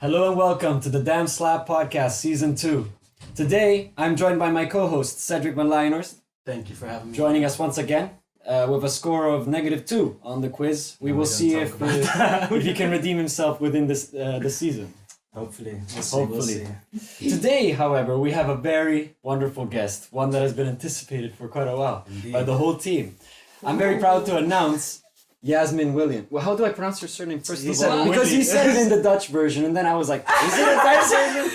Hello and welcome to the Damn Slap Podcast Season 2. Today, I'm joined by my co-host, Cedric van Leyenhorst. Thank you for having me. Joining us once again with a score of -2 on the quiz. We will see if he can redeem himself within this season. Hopefully. We'll see. Today, however, we have a very wonderful guest, one that has been anticipated for quite a while by the whole team. I'm very proud to announce Yasmin Wilnis. Well, how do I pronounce your surname first of all? Because he said it in the Dutch version, and then I was like, is it a Dutch version?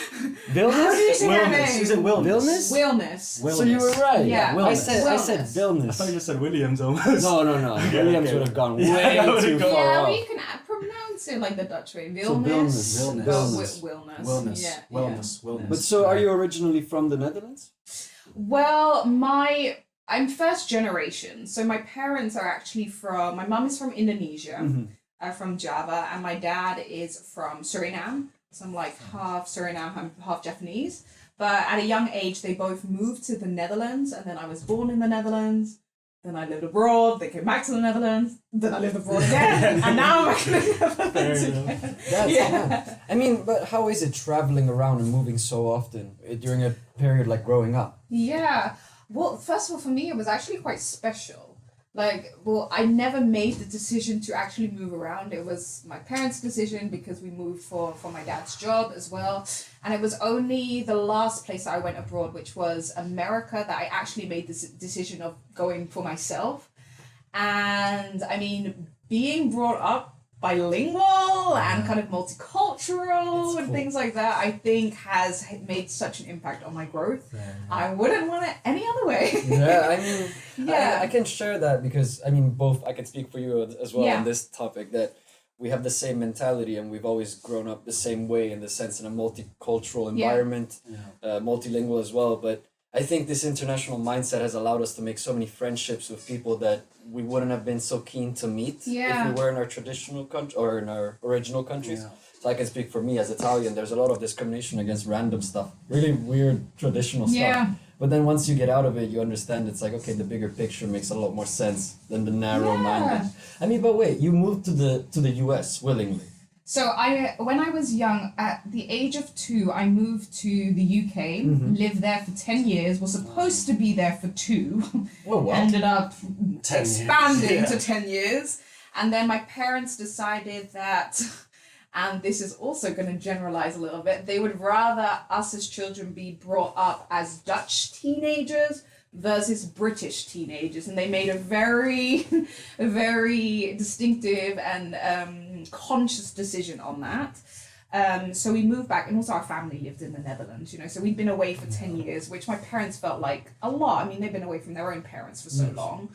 How do you say your Wilnis. name? Is it Wilnis? Wilnis. So you were right. Yeah, Wilnis. I said Wilnis. I thought you said Williams almost. No. Williams would have gone way that would've too gone- far Yeah, off. well, you can pronounce it like the Dutch way. So Wilnis. Wilnis. Wilnis. Yeah. Wilnis. But so, are you originally from the Netherlands? Well, I'm first generation. So my parents are actually my mum is from Indonesia, from Java, and my dad is from Suriname. So I'm like half Suriname, I'm half Japanese. But at a young age, they both moved to the Netherlands, and then I was born in the Netherlands. Then I lived abroad, they came back to the Netherlands, then I lived abroad again, and now I'm back in the Netherlands again. That's I mean, but how is it traveling around and moving so often during a period like growing up? Yeah. Well, first of all, for me, it was actually quite special. I never made the decision to actually move around. It was my parents' decision because we moved for my dad's job as well. And it was only the last place I went abroad, which was America, that I actually made this decision of going for myself. And I mean, being brought up bilingual and kind of multicultural and things like that, I think has made such an impact on my growth. I wouldn't want it any other way. Yeah, I mean, I can share that because, I mean, both, I can speak for you as well on this topic, that we have the same mentality and we've always grown up the same way in the sense in a multicultural environment, multilingual as well. But I think this international mindset has allowed us to make so many friendships with people that we wouldn't have been so keen to meet if we were in our traditional country or in our original countries. So I can speak for me as Italian. There's a lot of discrimination against random stuff, really weird traditional stuff. But then once you get out of it, you understand it's like, okay, the bigger picture makes a lot more sense than the narrow-minded. I mean, but wait, you moved to the US willingly. So when I was young, at the age of 2, I moved to the UK, lived there for 10 years, was supposed to be there for 2, ended up expanding to 10 years. And then my parents decided that, and this is also going to generalize a little bit, they would rather us as children be brought up as Dutch teenagers versus British teenagers, and they made a very distinctive and conscious decision on that. So we moved back, and also our family lived in the Netherlands, so we'd been away for 10 years, which my parents felt like a lot. I mean, they've been away from their own parents for so long.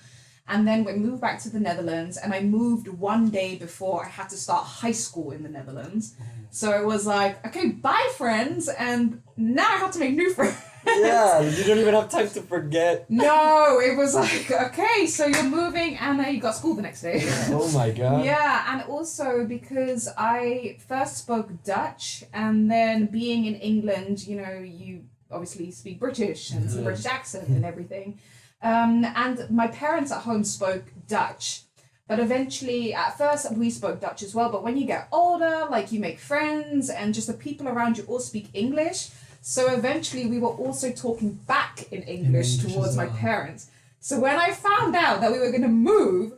And then we moved back to the Netherlands, and I moved one day before I had to start high school in the Netherlands. So it was like, okay, bye friends, and now I have to make new friends. Yeah, you don't even have time to forget. No, it was like, okay, so you're moving, and you got school the next day. Oh my God. Yeah, and also because I first spoke Dutch, and then being in England, you obviously speak British, and it's a British accent and everything. And my parents at home spoke Dutch. But eventually, at first, we spoke Dutch as well. But when you get older, you make friends, and just the people around you all speak English. So eventually, we were also talking back in English towards my parents. So when I found out that we were going to move,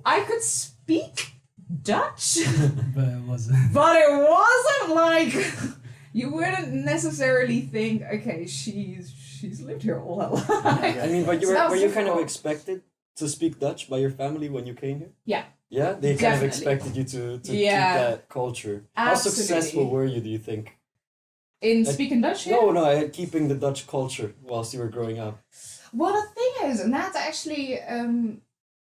I could speak Dutch. But it wasn't like, you wouldn't necessarily think, okay, she's lived here all her life. I mean, but were you kind of expected to speak Dutch by your family when you came here? Yeah. Yeah? They kind of Definitely. expected you to keep that culture. How successful were you, do you think? In speaking Dutch here? No, keeping the Dutch culture whilst you were growing up. Well, the thing is, and that's actually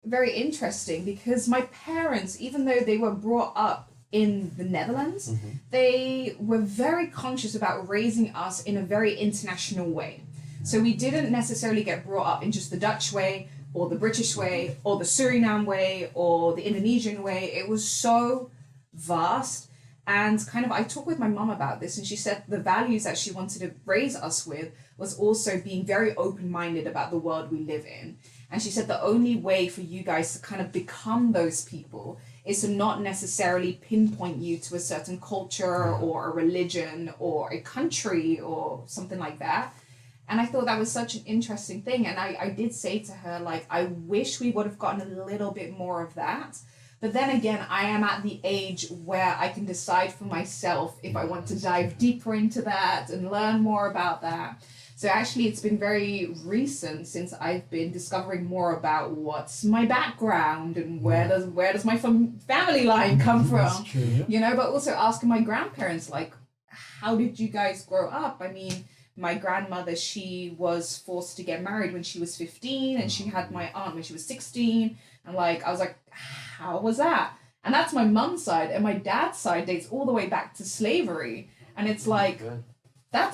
very interesting, because my parents, even though they were brought up in the Netherlands, they were very conscious about raising us in a very international way. So we didn't necessarily get brought up in just the Dutch way, or the British way, or the Suriname way, or the Indonesian way. It was so vast. And I talked with my mum about this, and she said the values that she wanted to raise us with was also being very open-minded about the world we live in. And she said the only way for you guys to kind of become those people is to not necessarily pinpoint you to a certain culture or a religion or a country or something like that. And I thought that was such an interesting thing. And I did say to her, like, I wish we would have gotten a little bit more of that. But then again, I am at the age where I can decide for myself if I want to dive deeper into that and learn more about that. So actually, it's been very recent since I've been discovering more about what's my background and where does my family line come from, you know, but also asking my grandparents, like, how did you guys grow up? I mean, my grandmother, she was forced to get married when she was 15, and she had my aunt when she was 16. And like, I was like, how was that? And that's my mum's side. And my dad's side dates all the way back to slavery. And it's like,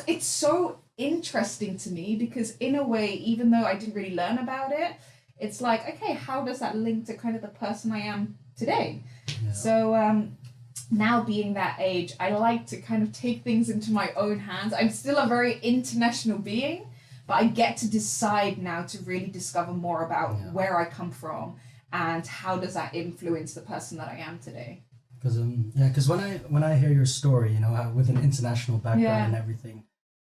it's so interesting to me, because in a way, even though I didn't really learn about it, it's like, okay, how does that link to kind of the person I am today? Yeah. So now being that age, I like to kind of take things into my own hands. I'm still a very international being, but I get to decide now to really discover more about where I come from and how does that influence the person that I am today. Because when I hear your story, you know, how, with an international background and everything,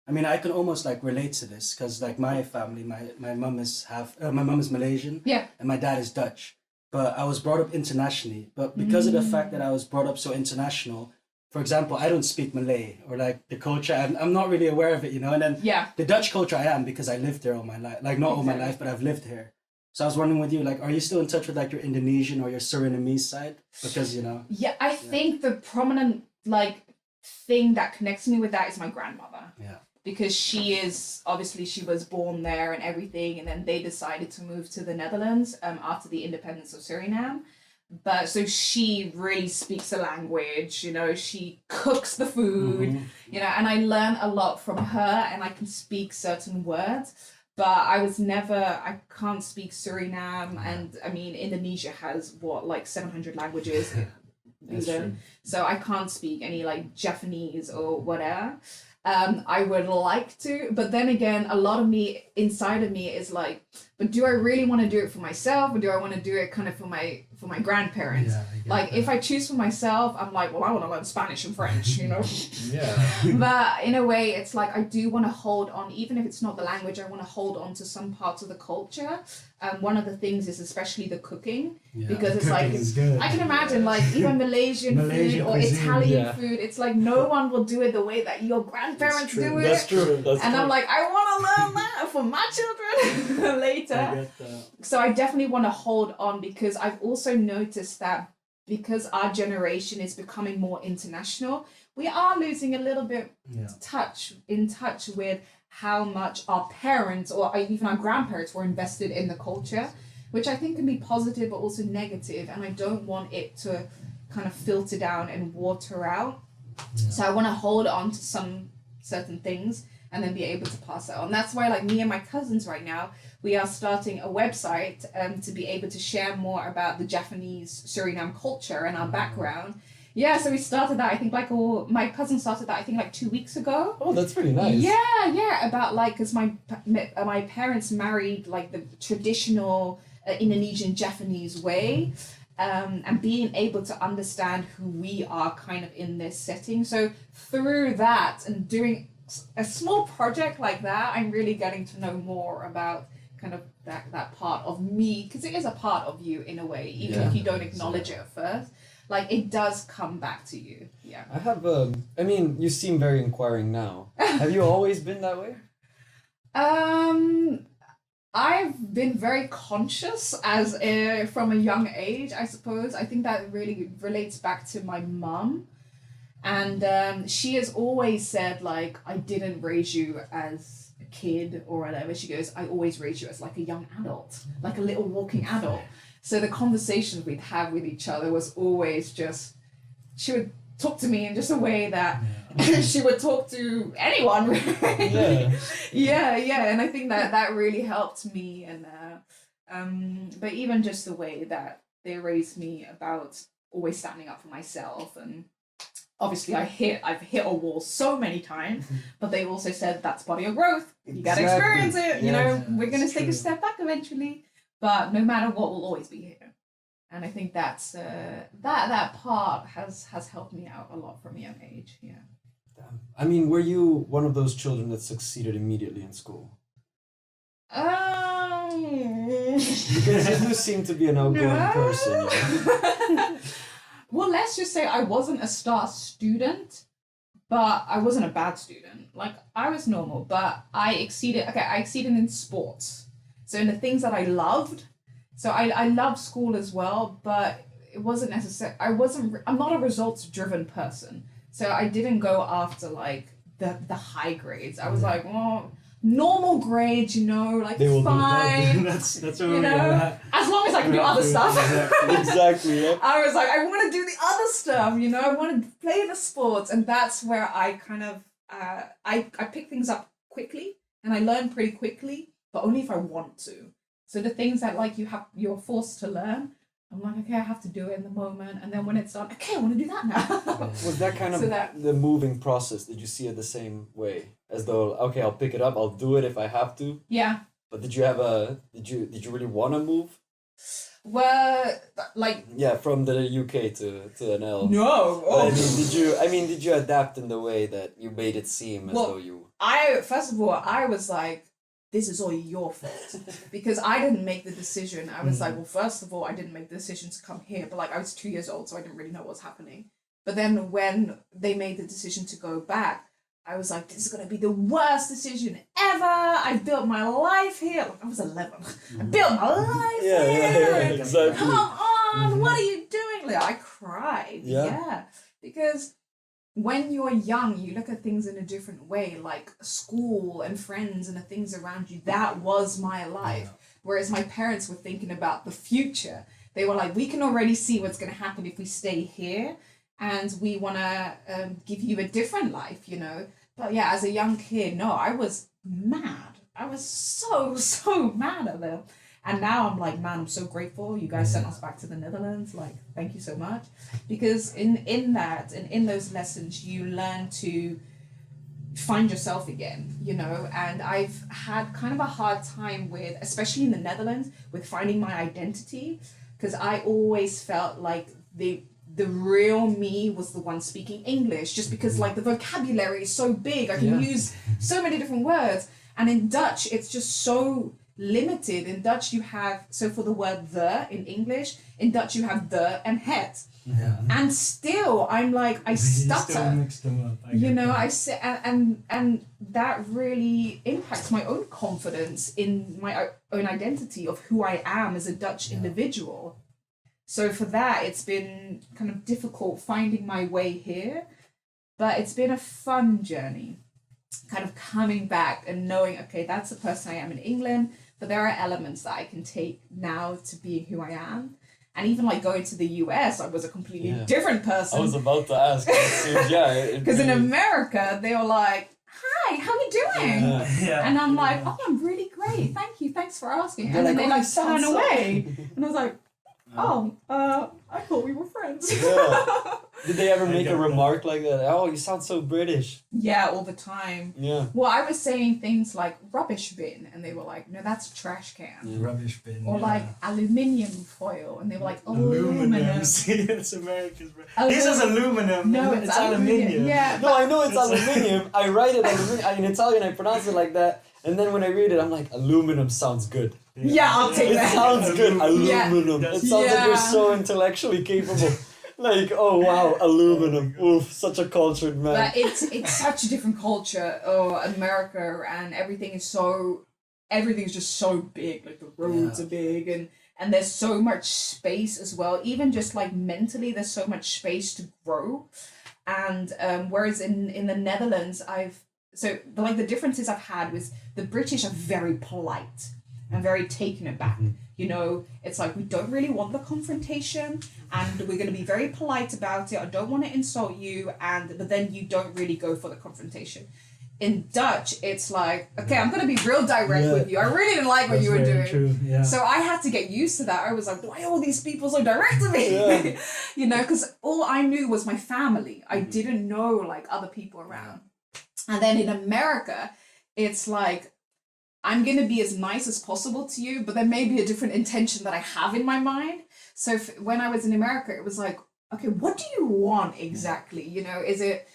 I mean, I can almost like relate to this, because like my family, my mom is Malaysian, and my dad is Dutch. But I was brought up internationally. But because of the fact that I was brought up so international, for example, I don't speak Malay, or like the culture, I'm not really aware of it, you know. And then the Dutch culture I am, because I lived there all my life, like not all my life, but I've lived here. So I was wondering with you, like, are you still in touch with like your Indonesian or your Surinamese side? Because, you know. Yeah, I think the prominent like thing that connects me with that is my grandmother. Yeah. Because she was born there and everything, and then they decided to move to the Netherlands after the independence of Suriname. But so she really speaks the language, you know, she cooks the food, you know, and I learn a lot from her, and I can speak certain words. But I can't speak Suriname, and I mean, Indonesia has like 700 languages. So I can't speak any like Japanese or whatever. I would like to, but then again, a lot of me inside of me is like, but do I really want to do it for myself, or do I want to do it kind of for my grandparents? Like, if I choose for myself, I'm like, well, I want to learn Spanish and French, you know. But in a way, it's like I do want to hold on, even if it's not the language. I want to hold on to some parts of the culture. One of the things is especially the cooking, because it's like I can imagine like even Malaysian food or cuisine, Italian food. It's like no one will do it the way that your grandparents do it. That's true. And I'm like, I want to learn that for my children later. So I definitely want to hold on, because I've also noticed that because our generation is becoming more international, we are losing a little bit in touch with how much our parents or even our grandparents were invested in the culture, which I think can be positive but also negative, and I don't want it to kind of filter down and water out. So I want to hold on to some certain things and then be able to pass that on. That's why, like, me and my cousins right now, we are starting a website to be able to share more about the Japanese Suriname culture and our background. Yeah, so we started that, I think, my cousin started that, I think, like 2 weeks ago. Oh, that's pretty nice. Yeah, about, like, because my parents married, like, the traditional Indonesian Japanese way, and being able to understand who we are kind of in this setting. So through that and doing a small project like that, I'm really getting to know more about kind of that part of me, because it is a part of you in a way, even if you don't acknowledge it at first. Like, it does come back to you. Yeah. I have I mean, you seem very inquiring now. Have you always been that way? I've been very conscious from a young age, I suppose. I think that really relates back to my mum. And she has always said, like, I didn't raise you as a kid or whatever. She goes, I always raised you as like a young adult, like a little walking adult. So the conversations we'd have with each other was always just, she would talk to me in just a way that she would talk to anyone. Yeah. And I think that really helped me. And but even just the way that they raised me about always standing up for myself. And obviously I've hit a wall so many times, but they also said that's part of your growth. You got to experience it. You know, we're going to take a step back eventually. But no matter what, we'll always be here. And I think that's that part has helped me out a lot from a young age. Yeah. Damn. I mean, were you one of those children that succeeded immediately in school? Because you do seem to be an outgoing person. You know? Well, let's just say I wasn't a star student, but I wasn't a bad student. Like, I was normal, but I exceeded. Okay, I exceeded in sports. So in the things that I loved. So I loved school as well, but it wasn't necessary. I'm not a results-driven person. So I didn't go after like the high grades. I was like, well, normal grades, you know, like fine. That's what you know, as long as I can do other stuff. Exactly. Yeah. I was like, I want to do the other stuff, you know, I want to play the sports, and that's where I kind of I pick things up quickly and I learn pretty quickly, but only if I want to. So the things that like you're forced to learn, I'm like, okay, I have to do it in the moment, and then when it's done, okay, I want to do that now. Was that kind of the moving process? Did you see it the same way? As though, okay, I'll pick it up, I'll do it if I have to. Yeah. But did you really want to move? Well, like. Yeah, from the UK to NL. No. Oh. Did you adapt in the way that you made it seem as though you? First of all, I was like, this is all your fault, because I didn't make the decision. I was like, well, first of all, I didn't make the decision to come here, but like I was 2 years old, so I didn't really know what was happening. But then when they made the decision to go back, I was like, this is going to be the worst decision ever. I built my life here. Like, I was 11. I built my life here. Yeah, exactly. Come on, what are you doing? Like, I cried. Yeah. Because when you're young, you look at things in a different way, like school and friends and the things around you. That was my life. Whereas my parents were thinking about the future. They were like, we can already see what's going to happen if we stay here, and we want to give you a different life, you know. But yeah, as a young kid, no, I was mad. I was so mad at them. And now I'm like, man, I'm so grateful you guys sent us back to the Netherlands. Like, thank you so much. Because in that and in those lessons, you learn to find yourself again, you know. And I've had kind of a hard time with, especially in the Netherlands, with finding my identity. Because I always felt like the real me was the one speaking English, just because like the vocabulary is so big. I can use so many different words. And in Dutch, it's just so limited. In Dutch you have, so for the word the in English, in Dutch you have the and het. Yeah. And still I'm like, I stutter. You still mix them up. You know, I say, and that really impacts my own confidence in my own identity of who I am as a Dutch individual. So for that, it's been kind of difficult finding my way here, but it's been a fun journey. Kind of coming back and knowing, okay, that's the person I am in England, but there are elements that I can take now to being who I am. And even like going to the US, I was a completely different person. I was about to ask. Because in America, they were like, hi, how you doing? And I'm like, oh, I'm really great. Thank you. Thanks for asking. And then they like turn away. And I was like, oh, I thought we were friends. Did they ever make a remark like that? Oh, you sound so British. Yeah, all the time. Yeah. Well, I was saying things like rubbish bin, and they were like, no, that's a trash can. Rubbish bin. Or like aluminium foil, and they were like, aluminum. See, it's America's. This is aluminum. No, it's aluminium. Yeah. No, I know it's aluminium. I write it aluminium. In Italian, I pronounce it like that. And then when I read it, I'm like, aluminum sounds good. Yeah, I'll take that. It sounds good. Aluminum. Yeah. It sounds like you're so intellectually capable. Like, oh wow, aluminum. Oof, such a cultured man. But it's such a different culture. Oh, America, and everything's just so big. Like the roads are big, and there's so much space as well. Even just like mentally, there's so much space to grow. And whereas in the Netherlands, the differences I've had was the British are very polite and very taken aback. You know, it's like, we don't really want the confrontation, and we're going to be very polite about it. I don't want to insult you, but then you don't really go for the confrontation. In Dutch, it's like, okay, I'm going to be real direct with you. I really didn't like what you were doing. True. Yeah. So I had to get used to that. I was like, why are all these people so direct to me? Yeah. You know, because all I knew was my family. I didn't know like other people around. And then in America, it's like, I'm going to be as nice as possible to you, but there may be a different intention that I have in my mind. So when I was in America, it was like, okay, what do you want exactly? You know, is it,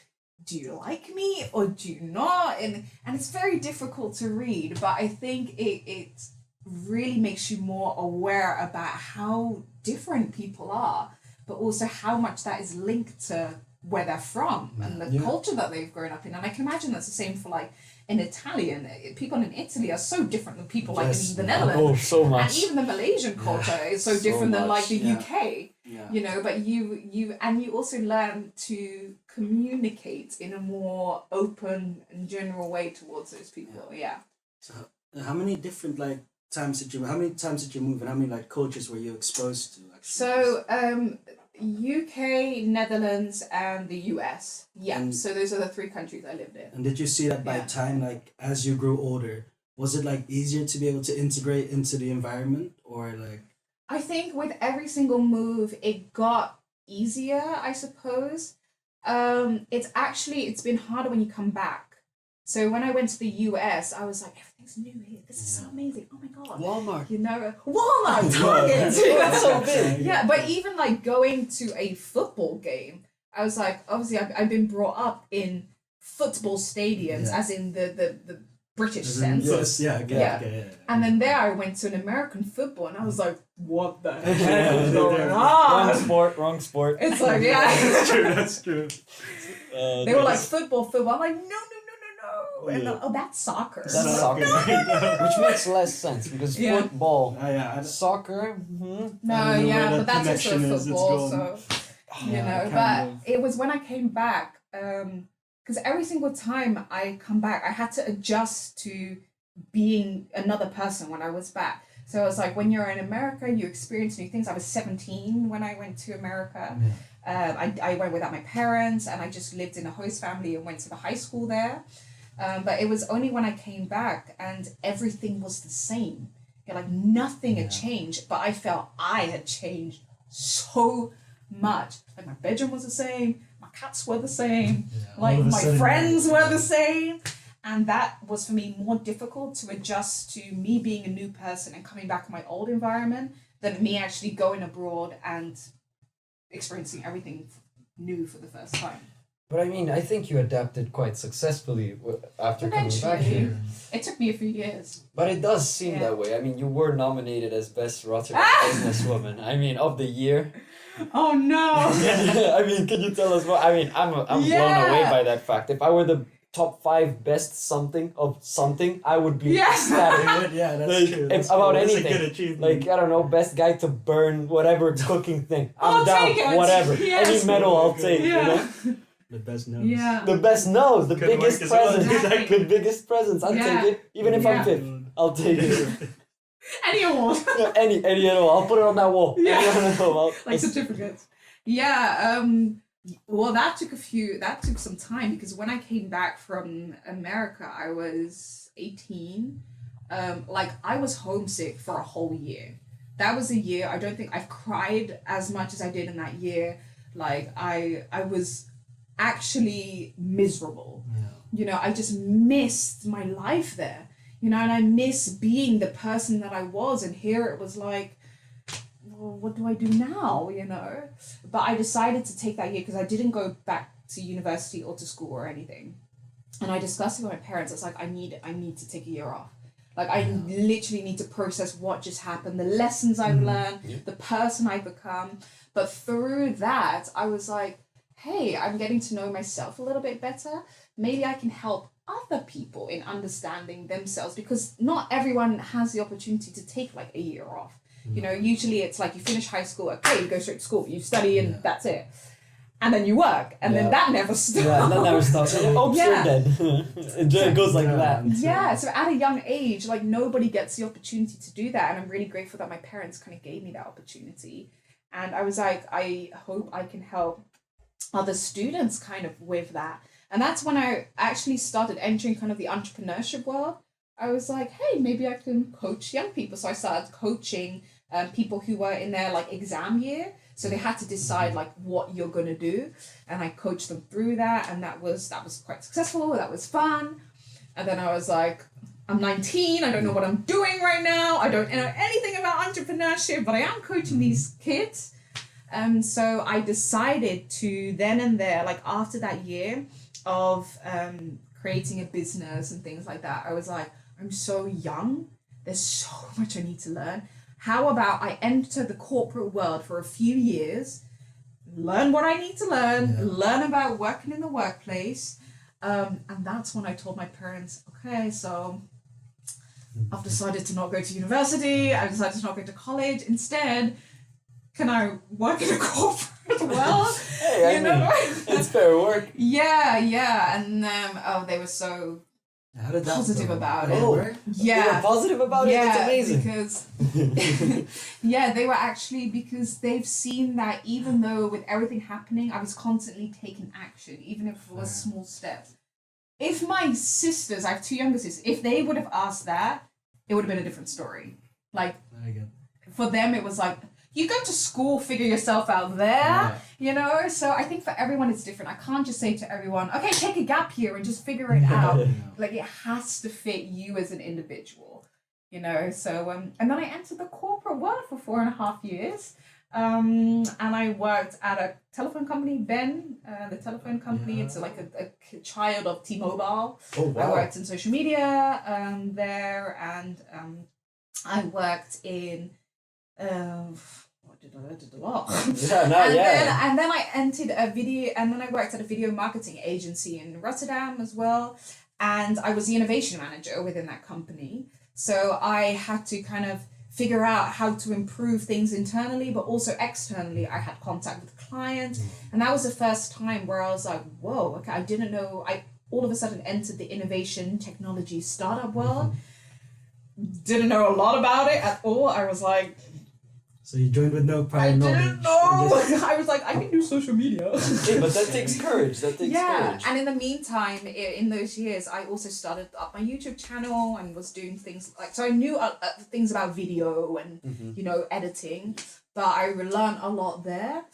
do you like me or do you not? And it's very difficult to read, but I think it really makes you more aware about how different people are, but also how much that is linked to where they're from and the culture that they've grown up in. And I can imagine that's the same for like in Italian. People in Italy are so different than people like in the Netherlands. Oh, so much. And even the Malaysian culture is so different than like the UK. Yeah. You know, but you also learn to communicate in a more open and general way towards those people. Yeah. So how many different like times did you move, and how many like cultures were you exposed to actually? So UK, Netherlands, and the US. Yeah. And, so those are the 3 countries I lived in. And did you see that by time, like as you grew older, was it like easier to be able to integrate into the environment, or like? I think with every single move, it got easier, I suppose. It's been harder when you come back. So when I went to the US, I was like, everything's new here. This is so amazing. Oh my God. Walmart. You know, Walmart, Target. That's so big. Yeah, but even like going to a football game, I was like, obviously I've been brought up in football stadiums, as in the British sense. Yes, yeah. And then there I went to an American football and I was like, what the heck is going on? Wrong sport. It's like, yeah. That's true. They were like, football. I'm like, no. And that's soccer. That's soccer. Which makes less sense because football, soccer. No, but that's also football. So, you know, but it was when I came back, because every single time I come back, I had to adjust to being another person when I was back. So I was like, when you're in America, you experience new things. I was 17 when I went to America. I went without my parents and I just lived in a host family and went to the high school there. But it was only when I came back and everything was the same. Like nothing had changed, but I felt I had changed so much. Like my bedroom was the same, my cats were the same, like my friends were the same. And that was for me more difficult to adjust to me being a new person and coming back in my old environment than me actually going abroad and experiencing everything new for the first time. But I mean, I think you adapted quite successfully after coming back here. It took me a few years. But it does seem that way. I mean, you were nominated as Best Rotterdam Businesswoman. I mean, of the year. Oh no! I mean, can you tell us what? I mean, I'm blown away by that fact. If I were the top 5 best something of something, I would be ecstatic. Yeah, that's like, true. That's about That's anything. a good achievement. Like, I don't know, best guy to burn whatever cooking thing. I'll I'm down. take it. Whatever. Yes. Any medal, I'll take. You know. The best nose. Yeah. The best nose, the Good biggest work as well. present. Exactly. The biggest presents. I'll take it. Even if I'm 5th, I'll take it. Any award. any at all. I'll put it on that wall. Yeah. Like certificates. Yeah. Well, that took some time because when I came back from America, I was 18. Like I was homesick for a whole year. That was a year. I don't think I've cried as much as I did in that year. Like I was actually miserable. You know, I just missed my life there. You know, and I miss being the person that I was. And here it was like, well, what do I do now? You know, but I decided to take that year because I didn't go back to university or to school or anything. And I discussed it with my parents. I was like, I need to take a year off. Like I literally need to process what just happened, the lessons I've learned, the person I've become. But through that, I was like, hey, I'm getting to know myself a little bit better. Maybe I can help other people in understanding themselves because not everyone has the opportunity to take like a year off. You know, usually it's like you finish high school, okay, you go straight to school, you study and that's it. And then you work and then that never stops. Yeah, that never stops. And you're dead. It goes like that. Yeah, so at a young age, like nobody gets the opportunity to do that. And I'm really grateful that my parents kind of gave me that opportunity. And I was like, I hope I can help other students kind of with that. And that's when I actually started entering kind of the entrepreneurship world. I was like, hey, maybe I can coach young people. So I started coaching people who were in their like exam year. So they had to decide like what you're going to do. And I coached them through that. And that was quite successful. That was fun. And then I was like, I'm 19, I don't know what I'm doing right now, I don't know anything about entrepreneurship, but I am coaching these kids. So I decided to then and there, like after that year of creating a business and things like that, I was like, I'm so young, there's so much I need to learn. How about I enter the corporate world for a few years, learn what I need to learn about working in the workplace. And that's when I told my parents, okay, so I've decided to not go to university, I've decided to not go to college. Instead, can I work in a corporate world? Hey, I mean, it's fair work. Yeah. And they were so positive about it. Oh, yeah. They were positive about it? That's amazing. Because, they were actually, because they've seen that even though with everything happening, I was constantly taking action, even if it was small steps. If my sisters, I have 2 younger sisters, if they would have asked that, it would have been a different story. Like, for them, it was like, you go to school, figure yourself out there, you know? So I think for everyone it's different. I can't just say to everyone, okay, take a gap year and just figure it out. Like, it has to fit you as an individual, you know? So, and then I entered the corporate world for 4.5 years. And I worked at a telephone company, the telephone company. It's like a child of T-Mobile. Oh, wow. I worked in social media there, and I worked in I did a lot. And then I entered and then I worked at a video marketing agency in Rotterdam as well, and I was the innovation manager within that company. So I had to kind of figure out how to improve things internally, but also externally. I had contact with clients, and that was the first time where I was like, whoa, okay, I didn't know. I all of a sudden entered the innovation technology startup world. Didn't know a lot about it at all. I was like, so you joined with no prior knowledge. I didn't know. I was like, I can do social media. Hey, but that takes courage. Courage. And in the meantime, in those years, I also started up my YouTube channel and was doing things like, so I knew things about video and, you know, editing, but I learned a lot there.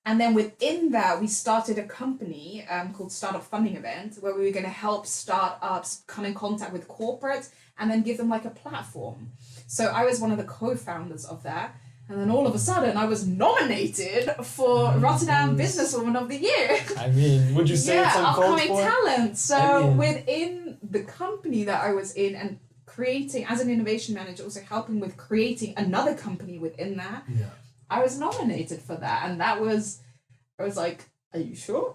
And then within that, we started a company called Startup Funding Event, where we were going to help startups come in contact with corporates and then give them like a platform. So I was one of the co-founders of that. And then all of a sudden, I was nominated for Rotterdam Businesswoman of the Year. I mean, would you say it's uncalled upcoming for? talent. So within the company that I was in and creating, as an innovation manager, also helping with creating another company within that, I was nominated for that. And I was like, are you sure?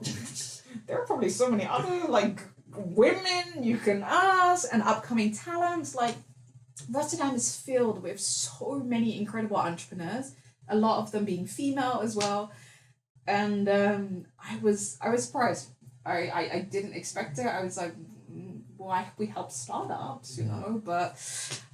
There are probably so many other like women you can ask and upcoming talents. Like, Rotterdam is filled with so many incredible entrepreneurs, a lot of them being female as well. And I was surprised. I didn't expect it. I was like, why we help startups, you know? But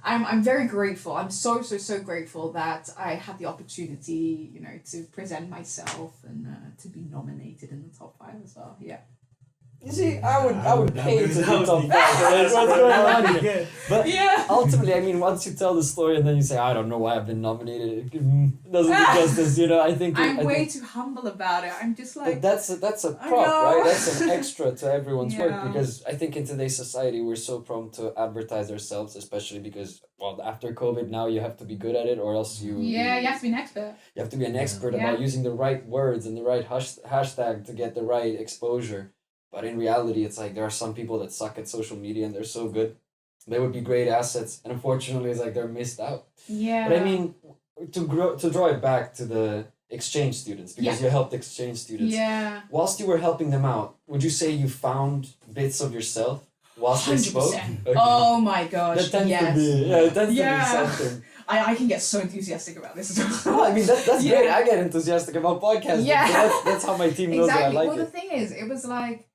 I'm very grateful. I'm so grateful that I had the opportunity, you know, to present myself and to be nominated in the top 5 as well. Yeah. You see, I would pay to be top 5. What's going on here? But ultimately, I mean, once you tell the story and then you say, I don't know why I've been nominated, it doesn't do justice, you know. I think I'm way too humble about it. I'm just like, but that's a prop, right? That's an extra to everyone's work, because I think in today's society we're so prone to advertise ourselves, especially because, well, after COVID now you have to be good at it, or else you have to be an expert. You have to be an expert about using the right words and the right hashtag to get the right exposure. But in reality, it's like there are some people that suck at social media and they're so good. They would be great assets, and unfortunately, it's like they're missed out. Yeah. But I mean, to draw it back to the exchange students, because you helped exchange students. Yeah. Whilst you were helping them out, would you say you found bits of yourself whilst 100%. They spoke? Okay. Oh my gosh! That tends to be it tends to be something. I can get so enthusiastic about this as well. No, I mean that's great. I get enthusiastic about podcasts. Yeah. That's how my team knows that I like it. Well, the thing is, it was like,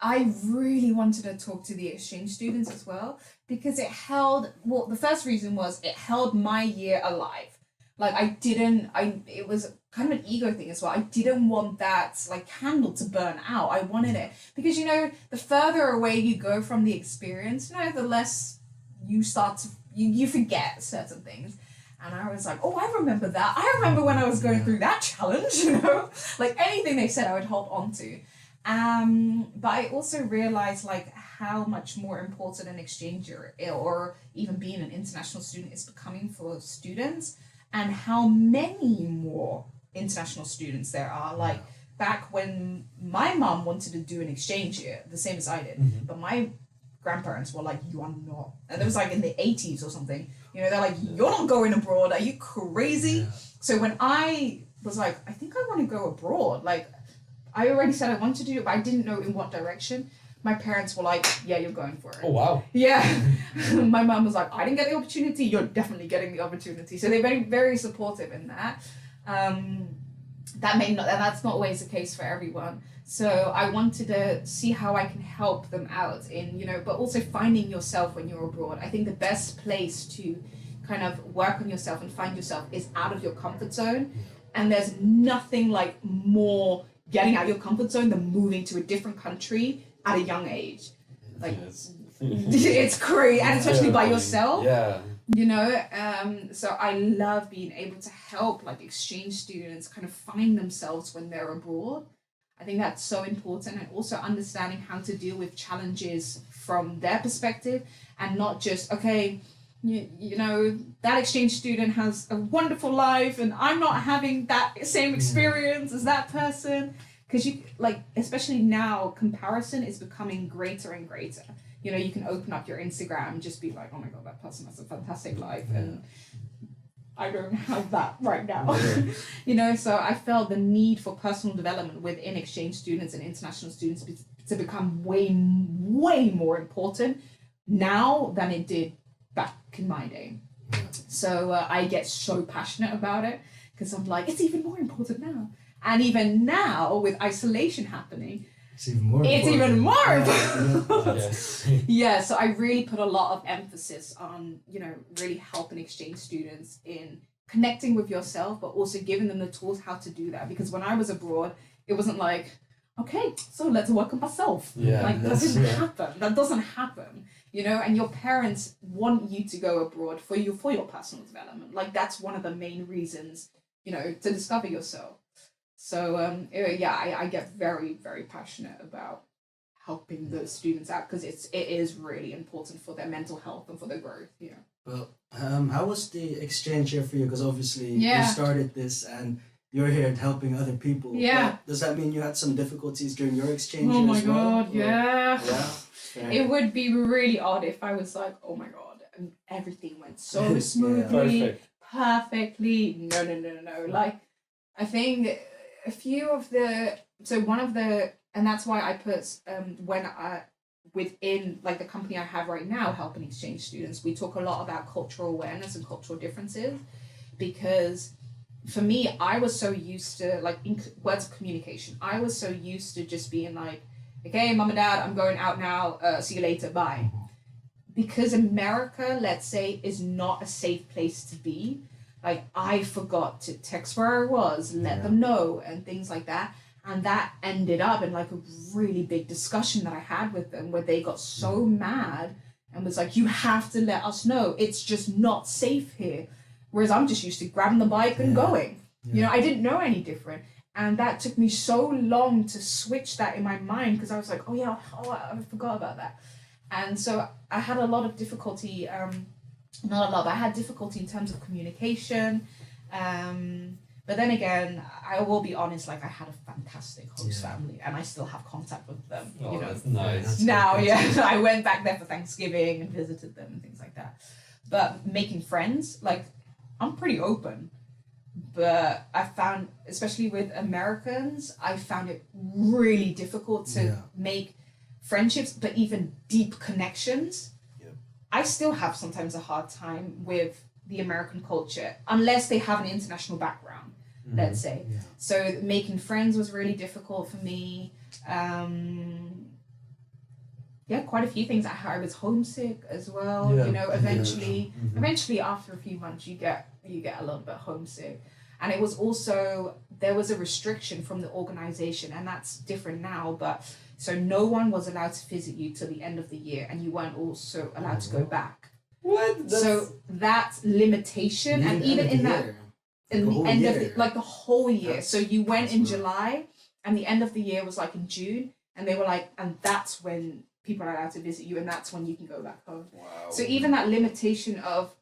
I really wanted to talk to the exchange students as well, because the first reason was it held my year alive. Like it was kind of an ego thing as well. I didn't want that like candle to burn out. I wanted it because, you know, the further away you go from the experience, you know, the less you start to, you forget certain things. And I was like, oh, I remember that. I remember when I was going through that challenge, you know, like anything they said I would hold on to. But I also realized like how much more important an exchange or even being an international student is becoming for students, and how many more international students there are. Like back when my mom wanted to do an exchange year, the same as I did, but my grandparents were like, you are not. And it was like in the 80s or something. You know, they're like, you're not going abroad. Are you crazy? Yeah. So when I was like, I think I want to go abroad, like I already said I wanted to do it, but I didn't know in what direction. My parents were like, yeah, you're going for it. Oh, wow. Yeah. My mom was like, I didn't get the opportunity. You're definitely getting the opportunity. So they're very, very supportive in that. That's not always the case for everyone. So I wanted to see how I can help them out in, you know, but also finding yourself when you're abroad. I think the best place to kind of work on yourself and find yourself is out of your comfort zone. And there's nothing like more getting out of your comfort zone than moving to a different country at a young age. Like, it's crazy, and especially by yourself. Yeah. You know, so I love being able to help like exchange students kind of find themselves when they're abroad. I think that's so important, and also understanding how to deal with challenges from their perspective, and not just, okay, you know, that exchange student has a wonderful life and I'm not having that same experience as that person. Because you, like, especially now, comparison is becoming greater and greater. You know, you can open up your Instagram and just be like, oh my God, that person has a fantastic life. And I don't have that right now. You know, so I felt the need for personal development within exchange students and international students to become way, way more important now than it did back in my day. So I get so passionate about it because I'm like, it's even more important now. And even now, with isolation happening, it's even more important. Yeah, so I really put a lot of emphasis on, you know, really helping exchange students in connecting with yourself, but also giving them the tools how to do that. Because when I was abroad, it wasn't like, okay, so let's work on myself. Yeah, like, that didn't happen. That doesn't happen. You know, and your parents want you to go abroad for your personal development. Like, that's one of the main reasons, you know, to discover yourself. So, I get very, very passionate about helping the students out because it is really important for their mental health and for their growth. Yeah. Well, how was the exchange year for you? Because obviously you started this and you're here helping other people. Yeah. But does that mean you had some difficulties during your exchange year as well? Oh my God, yeah. Yeah. It would be really odd if I was like, oh my God, and everything went so smoothly, perfectly. No. Like, I think a few of and that's why I put within like the company I have right now, helping exchange students, we talk a lot about cultural awareness and cultural differences, because for me, I was so used to, like, in words of communication, I was so used to just being like, okay, mom and dad, I'm going out now, see you later, bye. Because America, let's say, is not a safe place to be. Like, I forgot to text where I was, let them know, and things like that. And that ended up in like a really big discussion that I had with them, where they got so mad and was like, you have to let us know. It's just not safe here. Whereas I'm just used to grabbing the bike and going. You know, I didn't know any different. And that took me so long to switch that in my mind, because I was like, I forgot about that. And so I had a lot of difficulty, not a lot, but I had difficulty in terms of communication. But then again, I will be honest, like, I had a fantastic host family, and I still have contact with them. Oh, you know, that's nice. Now, I went back there for Thanksgiving and visited them and things like that. But making friends, like, I'm pretty open. But I found, especially with Americans, I found it really difficult to make friendships, but even deep connections. I still have sometimes a hard time with the American culture, unless they have an international background, let's say. Yeah. So making friends was really difficult for me. Quite a few things. I was homesick as well. You know, eventually after a few months, you get a little bit homesick. And it was also, there was a restriction from the organization, and that's different now, but so no one was allowed to visit you till the end of the year, and you weren't also allowed to go back. What? So that limitation, and even in that, in the end of the, like the whole year. So you went in July, and the end of the year was like in June. And they were like, and that's when people are allowed to visit you, and that's when you can go back home. Wow. So even that limitation of,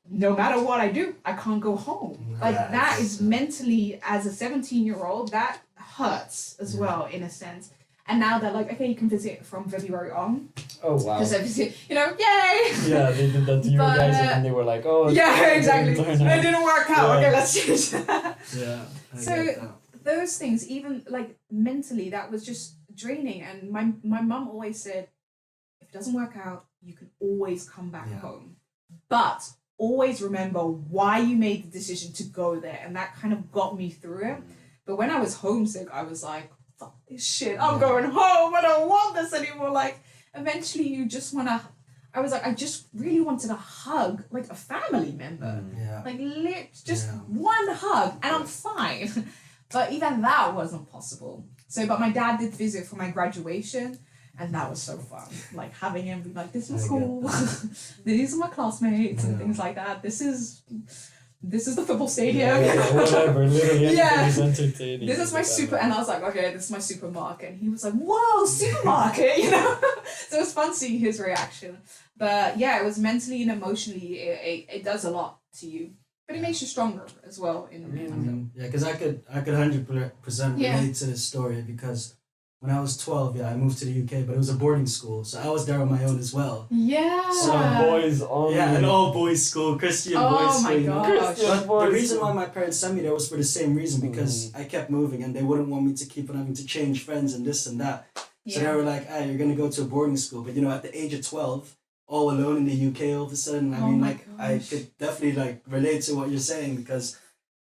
no matter what I do, I can't go home. Like that is mentally, as a 17-year-old, that hurts as well, in a sense. And now they're like, okay, you can visit from February on. Oh, wow. Because yay! Yeah, they did that to you guys, and then they were like, oh, yeah, exactly. It didn't work out. Yeah. Okay, let's change that. Yeah. So those things, even like mentally, that was just draining. And my mum always said, if it doesn't work out, you can always come back home. But always remember why you made the decision to go there. And that kind of got me through it. But when I was homesick, I was like, fuck this shit. I'm going home. I don't want this anymore. Like, eventually you just want to, I was like, I just really wanted a hug, like a family member. Yeah. Like, just one hug, and I'm fine. But even that wasn't possible. So, but my dad did visit for my graduation. And that was so fun, like having him be like, "This is school, these are my classmates," and things like that. This is the football stadium. Whatever, literally anything is entertaining. This is my and I was like, okay, this is my supermarket. And he was like, whoa, supermarket, you know? So it was fun seeing his reaction. But yeah, it was mentally and emotionally, it does a lot to you. But it makes you stronger as well. Yeah, because I could 100% relate to this story, because when I was 12, I moved to the UK, but it was a boarding school, so I was there on my own as well. Yeah. So boys only. Yeah, an all boys school, Christian boys school. Oh my gosh. But the reason why my parents sent me there was for the same reason, because I kept moving and they wouldn't want me to keep on having to change friends and this and that. So they were like, you're gonna go to a boarding school, but at the age of 12, all alone in the UK all of a sudden, I could definitely relate to what you're saying, because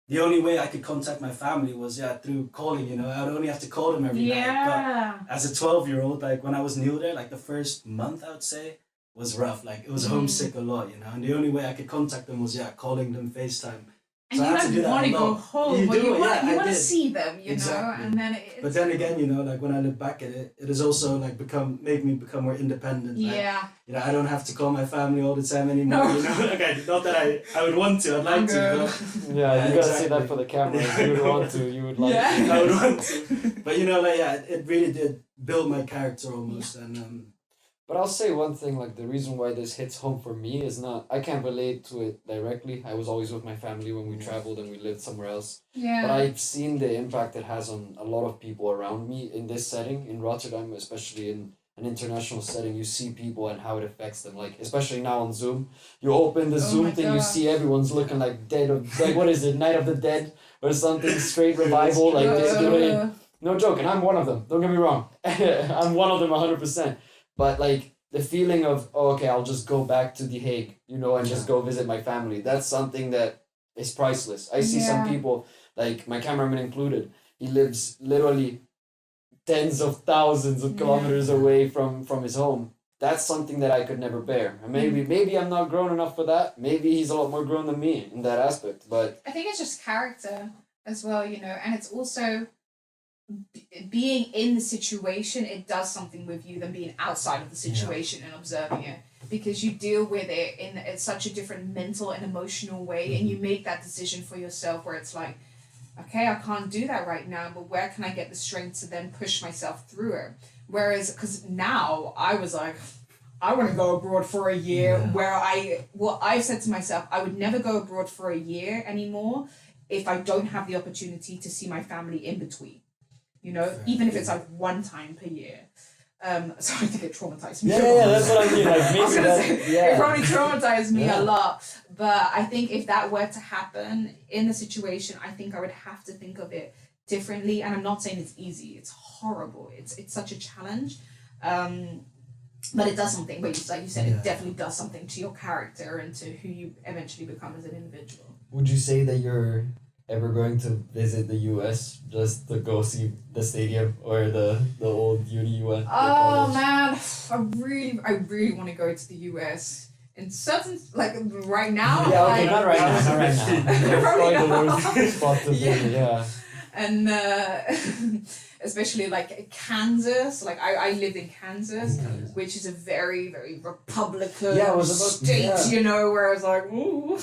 the only way I could contact my family was through calling. I would only have to call them every night. But as a 12-year-old, when I was new there, the first month I would say was rough. It was homesick a lot, and the only way I could contact them was calling them FaceTime. And so you want to go home, you want to see them, exactly. And then but then again, when I look back at it, it has also made me become more independent. I don't have to call my family all the time anymore. Okay, not that I would want to, I'd like to. But, you gotta say that for the camera. You would want to, you would like to. I would want to. But it really did build my character almost, and But I'll say one thing, the reason why this hits home for me is I can't relate to it directly. I was always with my family when we traveled and we lived somewhere else. Yeah. But I've seen the impact it has on a lot of people around me in this setting, in Rotterdam, especially in an international setting. You see people and how it affects them, especially now on Zoom. You open the Zoom thing, you see everyone's looking dead, what is it, Night of the Dead or something, straight revival, no joke, and I'm one of them, don't get me wrong. I'm one of them 100%. But the feeling of, I'll just go back to The Hague, and just go visit my family. That's something that is priceless. I see some people, my cameraman included, he lives literally tens of thousands of kilometers away from his home. That's something that I could never bear. And maybe I'm not grown enough for that. Maybe he's a lot more grown than me in that aspect. But I think it's just character as well, and it's also being in the situation, it does something with you than being outside of the situation and observing it, because you deal with it in such a different mental and emotional way, and you make that decision for yourself where it's like, okay, I can't do that right now, but where can I get the strength to then push myself through it? Whereas, because now I was like, I want to go abroad for a year, where I've said to myself, I would never go abroad for a year anymore if I don't have the opportunity to see my family in between. Even if it's one time per year. So I think it traumatized me. Yeah, that's what I mean. It probably traumatized me a lot. But I think if that were to happen in the situation, I think I would have to think of it differently. And I'm not saying it's easy. It's horrible. It's such a challenge. But it does something. But like you said, it definitely does something to your character and to who you eventually become as an individual. Would you say that you're ever going to visit the US just to go see the stadium or the old uni you went? Oh man, I really want to go to the US. In certain, right now. Yeah, okay, not right now. Not right now. Probably the worst spot to be. And especially Kansas. I lived in Kansas, which is a very, very Republican state. Where I was like, ooh,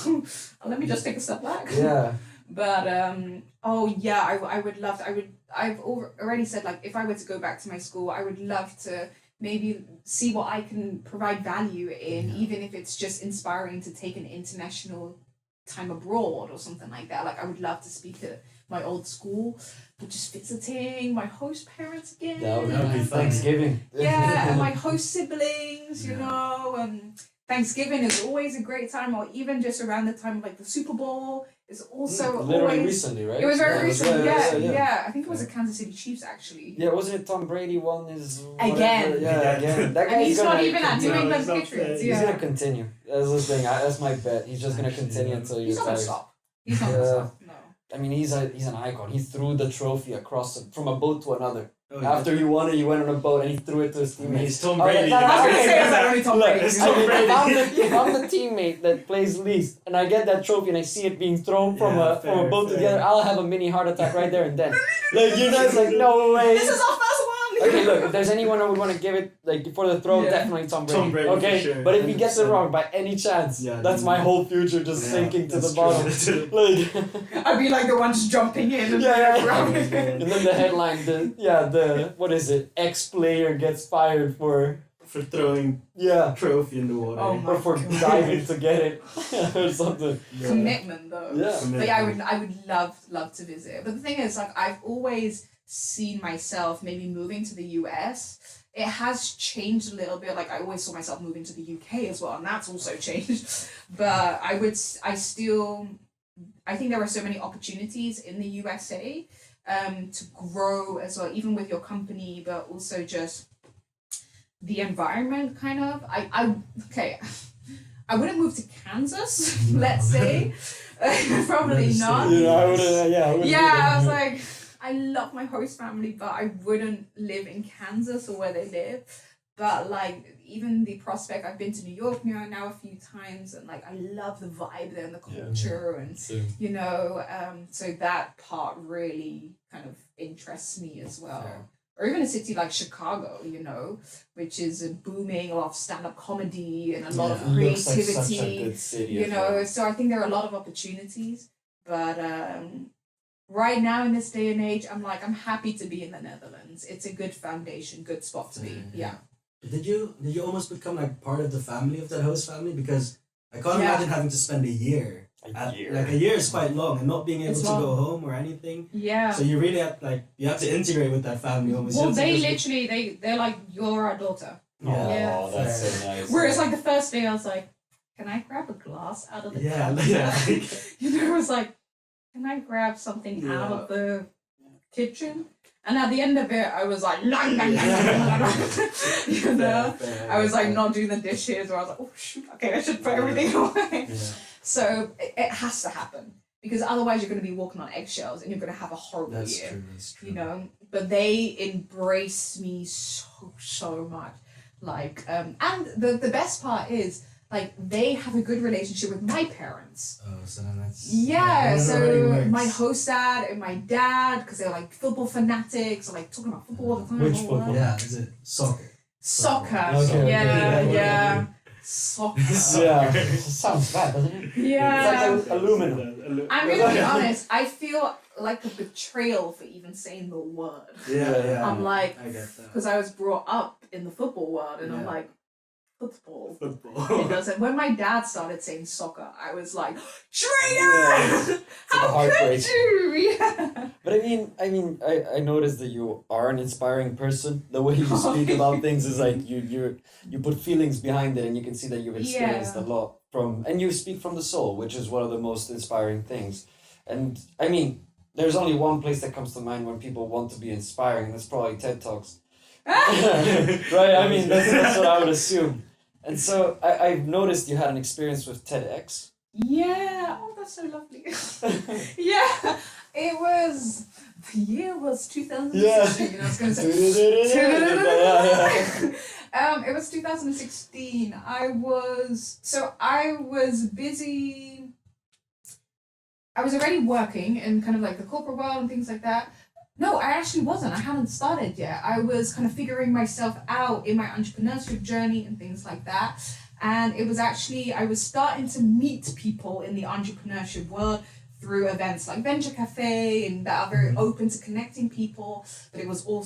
let me just take a step back. Yeah. But I would love to, I've already said, like, if I were to go back to my school, I would love to maybe see what I can provide value in, even if it's just inspiring to take an international time abroad or something like that. Like, I would love to speak at my old school, but just visiting my host parents again. That would be Thanksgiving. Yeah, and my host siblings, you know, and Thanksgiving is always a great time, or even just around the time of like the Super Bowl is also literally always recently, right? It was very recent, yeah. I think it was the Kansas City Chiefs actually. Yeah, wasn't it Tom Brady won his again? Yeah, again. That and he's gonna not even at New England Patriots. He's gonna continue. That's the thing. That's my bet. He's just gonna continue until he retires. He's not gonna stop. He's not gonna stop. No. I mean, he's an icon. He threw the trophy from a boat to another. After he won it, he went on a boat and he threw it to his teammate. He's Tom Brady. If I'm the teammate that plays least and I get that trophy and I see it being thrown from a boat to the other, I'll have a mini heart attack right there and then. Like, you guys, like, no way. This is our first one. Okay, look, if there's anyone I would want to give it, like, for the throw, definitely Tom Brady. Tom Brady, okay, for sure. but if he gets it wrong by any chance, that's my whole future just sinking to the bottom. Like, I'd be like the one just jumping in. And and then the headline, the what is it? Ex-player gets fired for throwing trophy in the water. Oh my or for diving to get it or something. Commitment though. Yeah. But yeah, I would love to visit. But the thing is, like, I've always seen myself maybe moving to the US. It has changed a little bit. Like, I always saw myself moving to the UK as well, and that's also changed. But I think there are so many opportunities in the USA to grow as well, even with your company, but also just the environment kind of. I wouldn't move to Kansas, let's say. Probably not. I wouldn't. I was like, I love my host family, but I wouldn't live in Kansas or where they live. But like, even the prospect, I've been to New York now a few times, and like, I love the vibe there and the culture, and you know, so that part really kind of interests me as well. Yeah. Or even a city like Chicago, you know, which is booming, a lot of stand-up comedy and a lot of creativity. Looks like such a good city, you know, so I think there are a lot of opportunities. But right now in this day and age, I'm happy to be in the Netherlands. It's a good foundation, good spot to be. Yeah. Did you almost become like part of the family of that host family? Because I can't imagine having to spend a year. Like a year is quite long, and not being able to go home or anything. Yeah. So you really have you have to integrate with that family almost. Well, they're like, you're our daughter. Oh, that's so nice. Whereas like the first day I was like, can I grab a glass out of the cup? You know, it was like, can I grab something out of the kitchen? And at the end of it, I was like, you know, I was like not doing the dishes, or I was like, oh shoot, okay, I should put everything away. Yeah. So it has to happen, because otherwise you're going to be walking on eggshells and you're going to have a horrible year. That's true. You know, but they embrace me so much, like, and the best part is, like, they have a good relationship with my parents. Oh, so that's... Yeah, so my host dad and my dad, because they're, like, football fanatics, or, like, talking about football all the time. Which football? Yeah, is it soccer? Soccer. Okay. Yeah. Soccer. Yeah. Sounds bad, doesn't it? Yeah. It's like aluminum. I'm going to be honest, I feel like a betrayal for even saying the word. Yeah. I'm like, I get that. because I was brought up in the football world, and I'm like, football. It doesn't. When my dad started saying soccer, I was like, traitor! How could you? Yeah. But I noticed that you are an inspiring person. The way you speak about things is like you put feelings behind it, and you can see that you've experienced a lot and you speak from the soul, which is one of the most inspiring things. And I mean, there's only one place that comes to mind when people want to be inspiring, and that's probably TED Talks. Right? I mean, that's what I would assume. And so I've noticed you had an experience with TedX. Yeah. Oh, that's so lovely. Yeah. The year was 2016. Yeah. I was going to say. It was 2016. I was busy. I was already working in kind of like the corporate world and things like that. No, I actually wasn't. I hadn't started yet. I was kind of figuring myself out in my entrepreneurship journey and things like that. And it was actually, I was starting to meet people in the entrepreneurship world, through events like Venture Cafe and that are very open to connecting people, but it was all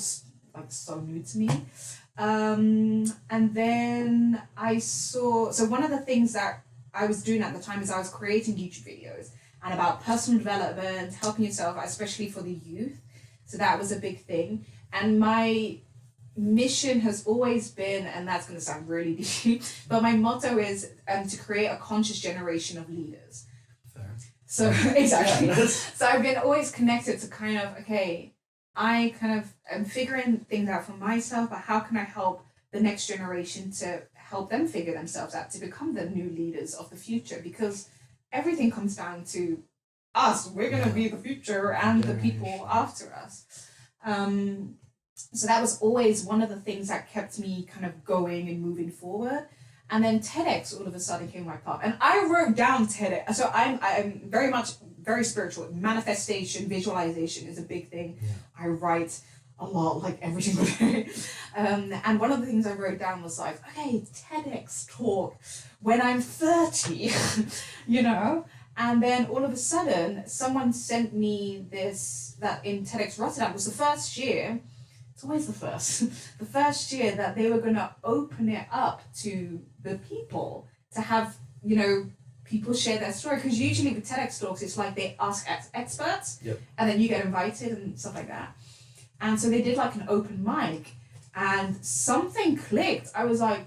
like so new to me. And then I saw, so one of the things that I was doing at the time is I was creating YouTube videos and about personal development, helping yourself, especially for the youth. So that was a big thing. And my mission has always been, and that's going to sound really deep, but my motto is to create a conscious generation of leaders. Fair. So exactly. So I've been always connected to kind of, okay, I kind of am figuring things out for myself, but how can I help the next generation to help them figure themselves out to become the new leaders of the future? Because everything comes down to us. We're going to be the future and the people after us. So that was always one of the things that kept me kind of going and moving forward. And then TEDx all of a sudden came my path. And I wrote down TEDx. So I'm very spiritual. Manifestation, visualization is a big thing. Yeah. I write a lot, like every single day. And one of the things I wrote down was like, okay, TEDx talk when I'm 30, you know? And then all of a sudden, someone sent me this, that in TEDx Rotterdam was the first year. It's always the first year that they were going to open it up to the people to have, you know, people share their story. Because usually with TEDx talks, it's like they ask experts, and then you get invited and stuff like that. And so they did like an open mic, and something clicked. I was like,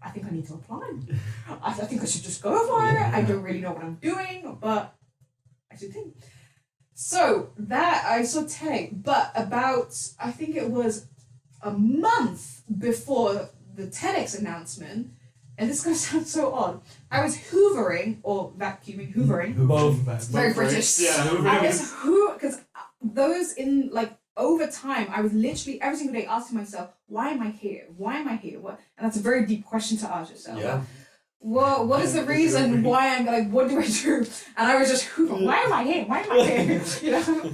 I think I need to apply. I think I should just go for it. I don't really know what I'm doing, but I should think. So that I saw TEDx, but about, I think it was a month before the TEDx announcement, and this is going to sound so odd, I was hoovering, or vacuuming, hoovering. Both. Very British. Yeah, hoovering. I was because those in like, over time, I was literally every single day asking myself, why am I here? Why am I here? What? And that's a very deep question to ask yourself. Yeah. Well, what is the reason why I'm like, what do I do? And I was just hoovering, why am I here? Why am I here? You know?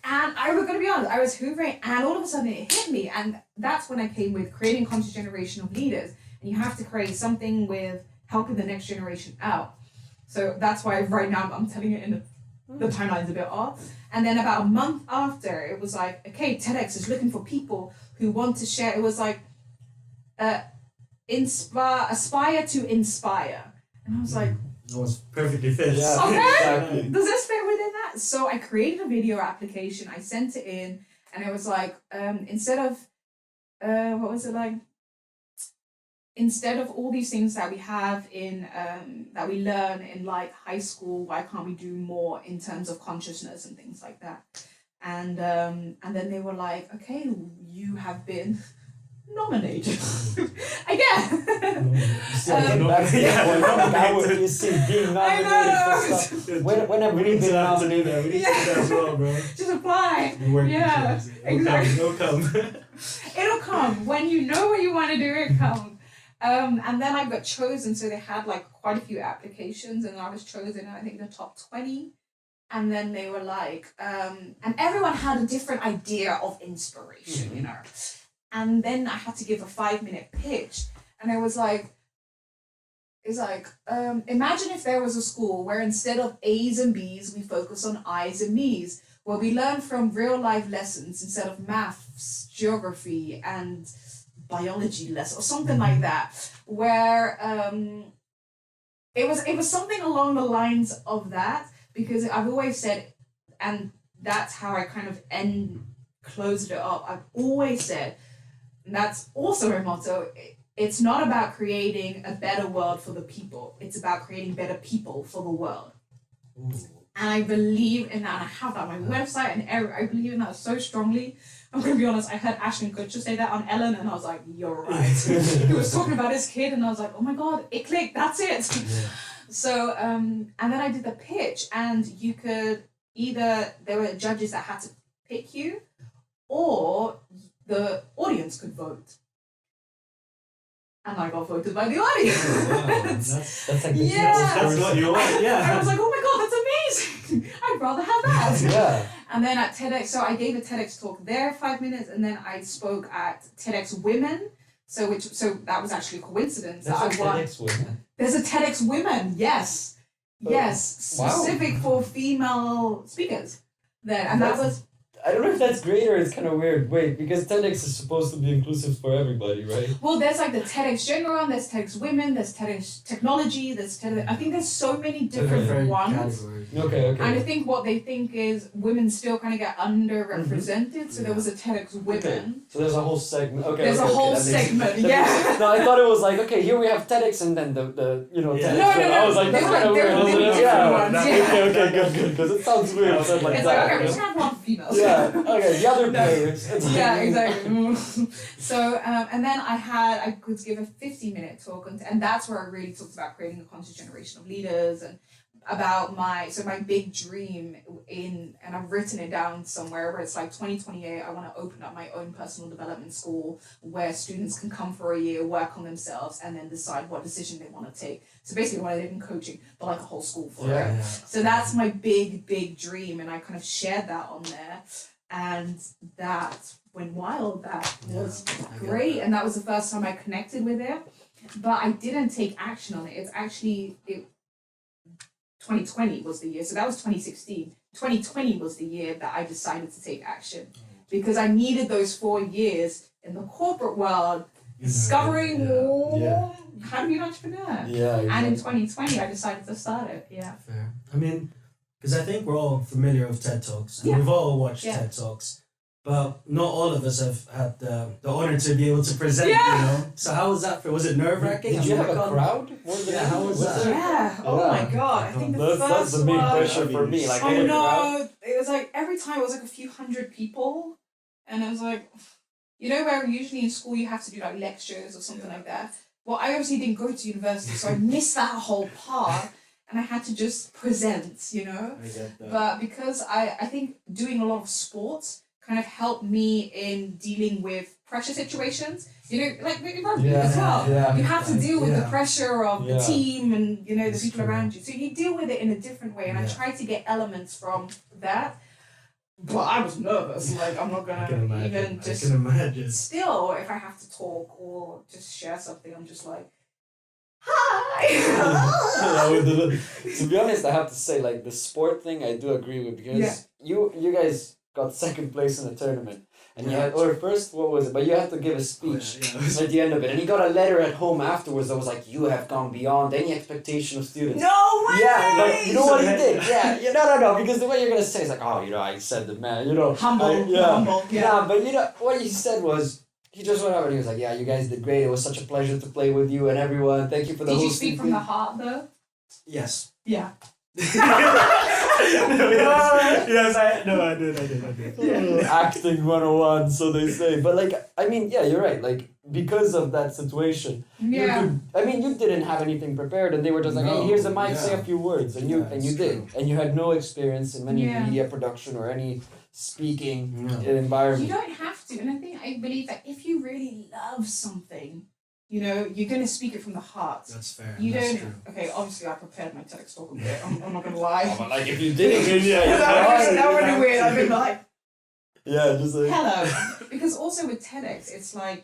And I was going to be honest, I was hoovering, and all of a sudden it hit me. And that's when I came with creating conscious generation of leaders. And you have to create something with helping the next generation out. So that's why right now I'm telling it in the timeline's a bit off. And then about a month after, it was like, okay, TEDx is looking for people who want to share. It was like, aspire to inspire. And I was like, that was perfectly fit. Yeah, okay, exactly. Does this fit within that? So I created a video application, I sent it in, and it was like, instead of instead of all these things that we have in that we learn in like high school, why can't we do more in terms of consciousness and things like that? And then they were like, okay, you have been nominated again. Now you see being nominated for stuff. When have we been nominated? We need to do that as well, bro. Just apply. Yeah, exactly. It'll come. It'll come when you know what you want to do. It comes. And then I got chosen. So they had like quite a few applications, and I was chosen in I think the top 20. And then they were like, and everyone had a different idea of inspiration, you know. And then I had to give a 5-minute pitch, and it was like, imagine if there was a school where instead of A's and B's, we focus on I's and me's, where we learn from real life lessons instead of maths, geography, and biology lessons, or something like that, where it was something along the lines of that, because I've always said, and that's how I kind of closed it up, I've always said, and that's also my motto, it's not about creating a better world for the people, it's about creating better people for the world. Ooh. And I believe in that, and I have that on my website, and I believe in that so strongly. I'm going to be honest, I heard Ashton Kutcher say that on Ellen, and I was like, you're right. He was talking about his kid, and I was like, oh my God, it clicked, that's it. Yeah. So, and then I did the pitch, and you could there were judges that had to pick you, or the audience could vote. And I got voted by the audience. Wow, that's like the that's what you want, yeah. I was like, oh my God, that's amazing. I'd rather have that. Yeah. And then at TEDx, so I gave a TEDx talk there 5 minutes, and then I spoke at TEDx Women. So that was actually a coincidence. There's a TEDx Women. There's a TEDx Women, yes. Yes, Wow. specific for female speakers. Then, and that was. I don't know if that's great or it's kind of weird. Wait, because TEDx is supposed to be inclusive for everybody, right? Well, there's like the TEDx General, there's TEDx Women, there's TEDx Technology, there's TEDx. I think there's so many different ones. Categories. Okay. And I think what they think is women still kind of get underrepresented, so there was a TEDx Women. Okay. So there's a whole segment. Okay. There's a whole that makes- segment, that yeah. makes- no, I thought it was like, okay, here we have TEDx and then the TEDx. No, I was like, they that's were kind of like- they weird. were isn't it? different Yeah. ones, Okay, good. Because it sounds weird said like It's that. like, okay, we just have one female. Yeah. Okay. The other players. It's like- Yeah, exactly. So, and then I could give a 50-minute talk, and that's where I really talked about creating a conscious generation of leaders and about my big dream and I've written it down somewhere where it's like 2028, I want to open up my own personal development school where students can come for a year, work on themselves, and then decide what decision they want to take. So basically what I did in coaching, but like a whole school for it. Yeah. So that's my big dream, and I kind of shared that on there. And that went wild. That was great. And that was the first time I connected with it. But I didn't take action on it. It's actually, 2020 was the year. So that was 2016. 2020 was the year that I decided to take action. Because I needed those 4 years in the corporate world, discovering how to be an entrepreneur. Yeah. And in Exactly. 2020, I decided to start it. Yeah. Fair. I mean, because I think we're all familiar with TED Talks. And Yeah. we've all watched Yeah. TED Talks. But not all of us have had the honor to be able to present, Yeah. you know? So how was that for? Was it nerve-wracking? Did you have a crowd? Yeah, how was that? Yeah. Oh my God. I think the That's first the big one. pressure for me. Like, I hey, crowd. know. It was like every time it was like a few hundred people, and it was like, you know, where usually in school you have to do like lectures or something like that. Well, I obviously didn't go to university, so I missed that whole part, and I had to just present, you know. I get that. But because I think doing a lot of sports kind of helped me in dealing with pressure situations. You know, like with rugby as well. Yeah. You have to deal with the Yeah. pressure of the Yeah. team and, you know, the That's people true. around you. So you deal with it in a different way. And I Yeah. try to get elements from that. But I was nervous. Like, I'm not I going can to imagine. even I just... can imagine. Still, if I have to talk or just share something, I'm just like, Yeah, hi! with to be honest, I have to say, like, the sport thing, I do agree with, because you guys got second place in the tournament. And you had, or first, what was it? But you had to give a speech at the end of it. And he got a letter at home afterwards that was like, you have gone beyond any expectation of students. No way! Yeah, but you know what he did? Yeah, no, because the way you're going to say is like, oh, you know, I said the man, you know. Humble, yeah. humble, yeah. Yeah, but you know, what he said was, he just went over and he was like, yeah, you guys did great. It was such a pleasure to play with you and everyone. Thank you for the Did you hosting speak from thing." the heart, though? Yes. Yeah. Yes, I did. Yeah. Acting 101, so they say. But like, I mean, yeah, you're right. Like, because of that situation, Yeah. you didn't have anything prepared, and they were just like, No, hey, here's a mic, yeah. say a few words, and you Yeah, and you it's did, true. and you had no experience in any Yeah. media production or any speaking No. You environment. don't have to. And I believe that if you really love something, you know, you're going to speak it from the heart. That's fair. You That's don't. true. Okay, obviously I prepared my TEDx talk a bit. I'm not gonna lie. But like, if you didn't, yeah, That would be weird. I've been like, yeah, just like. hello. Because also with TEDx, it's like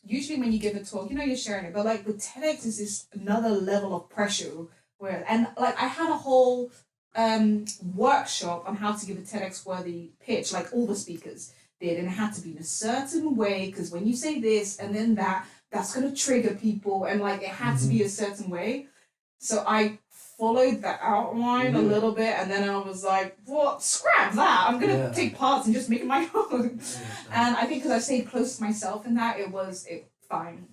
usually when you give a talk, you know, you're sharing it, but like with TEDx is this another level of pressure where, and like I had a whole workshop on how to give a TEDx worthy pitch, like all the speakers did, and it had to be in a certain way because when you say this and then that, that's gonna trigger people, and like it had to be a certain way. So I followed the outline a little bit, and then I was like, "What? Scrap that! I'm gonna take parts and just make it my own." And I think because I stayed close to myself in that, it fine.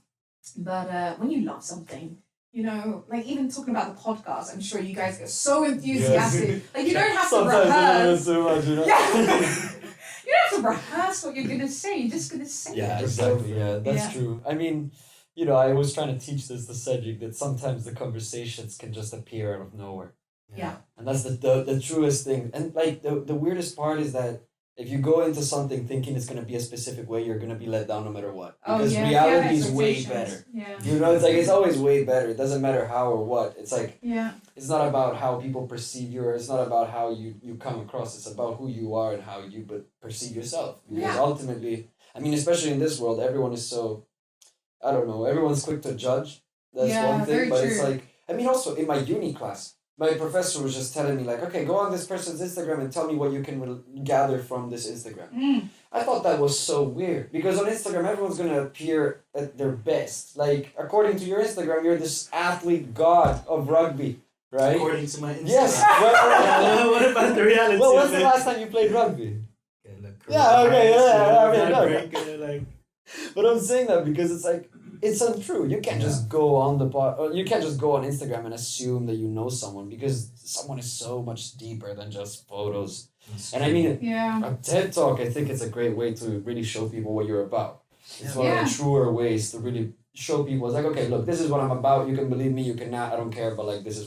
But when you love something, you know, like even talking about the podcast, I'm sure you guys get so enthusiastic. Like you don't have to rehearse. Too much, you know? Yeah. You don't have to rehearse what you're gonna say. You're just gonna say Yeah, it. exactly. Yeah, that's Yeah. true. I mean, you know, I was trying to teach this to Cedric that sometimes the conversations can just appear out of nowhere. Yeah. And that's the truest thing. And like the weirdest part is that if you go into something thinking it's gonna be a specific way, you're gonna be let down no matter what. Because reality is way better. Yeah. You know, it's like it's always way better. It doesn't matter how or what. It's like Yeah. it's not about how people perceive you, or it's not about how you come across. It's about who you are and how you perceive yourself. Because Yeah. ultimately, I mean, especially in this world, everyone is so, I don't know, everyone's quick to judge. That's Yeah, one thing, very but it's true. like, I mean, also in my uni class, my professor was just telling me like, okay, go on this person's Instagram and tell me what you can gather from this Instagram. I thought that was so weird because on Instagram everyone's gonna appear at their best. Like according to your Instagram, you're this athlete god of rugby, right? According to my Instagram. Yes. What about the reality? Well, when's the last time you played rugby? But I'm saying that because it's like it's untrue. You can't just go on you can't just go on Instagram and assume that you know someone because someone is so much deeper than just photos. And I mean, a TED Talk, I think it's a great way to really show people what you're about. It's one of the truer ways to really show people. It's like, okay, look, this is what I'm about. You can believe me, you can not. I don't care, but like this is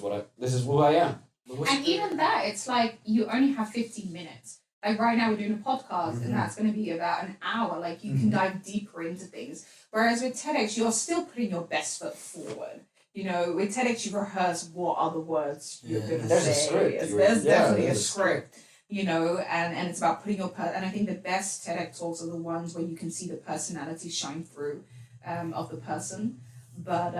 who I am. And even that, it's like you only have 15 minutes. Like right now we're doing a podcast and that's going to be about an hour. Like you can dive deeper into things. Whereas with TEDx, you're still putting your best foot forward. You know, with TEDx, you rehearse what are the words you're going to say. There's a script. There's definitely a script. You know, and it's about putting and I think the best TEDx talks are the ones where you can see the personality shine through of the person. But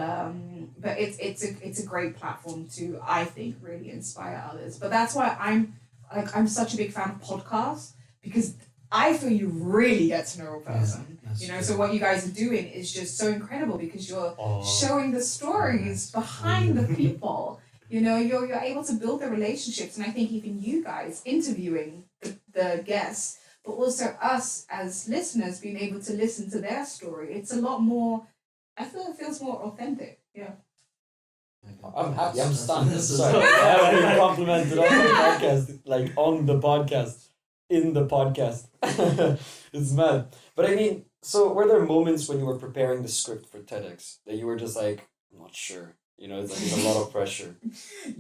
it's a great platform to, I think, really inspire others. But that's why I'm such a big fan of podcasts because I feel you really get to know a person. You know, so what you guys are doing is just so incredible because you're showing the stories behind the people. You know, you're able to build the relationships, and I think even you guys interviewing the guests, but also us as listeners being able to listen to their story. It's a lot more. I feel it feels more authentic. Yeah. I'm happy. I'm stunned. Sorry, I haven't been complimented on the podcast, like on the podcast, in the podcast. It's mad. But I mean, so were there moments when you were preparing the script for TEDx that you were just like, I'm not sure? You know, it's like a lot of pressure.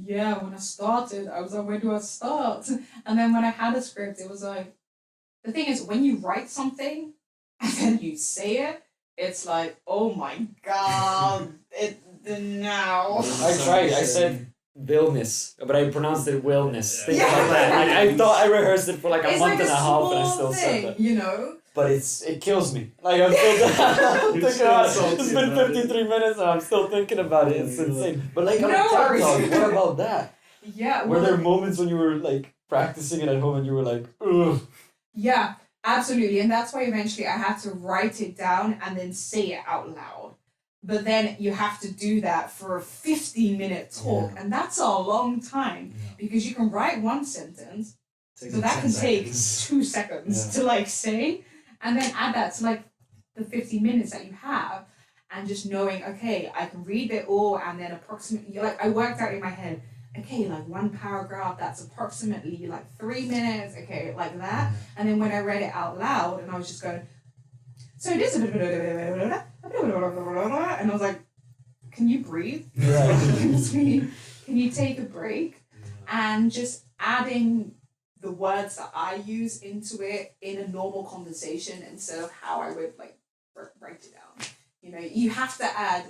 Yeah, when I started, I was like, where do I start? And then when I had a script, it was like, the thing is, when you write something and then you say it, it's like, oh my God, now. I tried. I said Wilnis, but I pronounced it Wilnes. Things like that. Like, I thought I rehearsed it for like a month and a half, and I still said that. You know. But it kills me. Like I'm still thinking about it. It's been 53 minutes and I'm still thinking about it. It's insane. But like on a TED Talk, what about that? Yeah. Were there moments when you were like practicing it at home and you were like, ugh? Yeah, absolutely. And that's why eventually I had to write it down and then say it out loud. But then you have to do that for a 15-minute talk. And that's a long time because you can write one sentence. So that can take 2 seconds to like say. And then add that to like the 15 minutes that you have and just knowing, okay, I can read it all and then approximately, like I worked out in my head, okay, like one paragraph, that's approximately like 3 minutes, okay, like that. And then when I read it out loud and I was just going, so it is a and I was like, can you breathe? Can you take a break? And just adding the words that I use into it in a normal conversation instead of how I would like write it down. You know, you have to add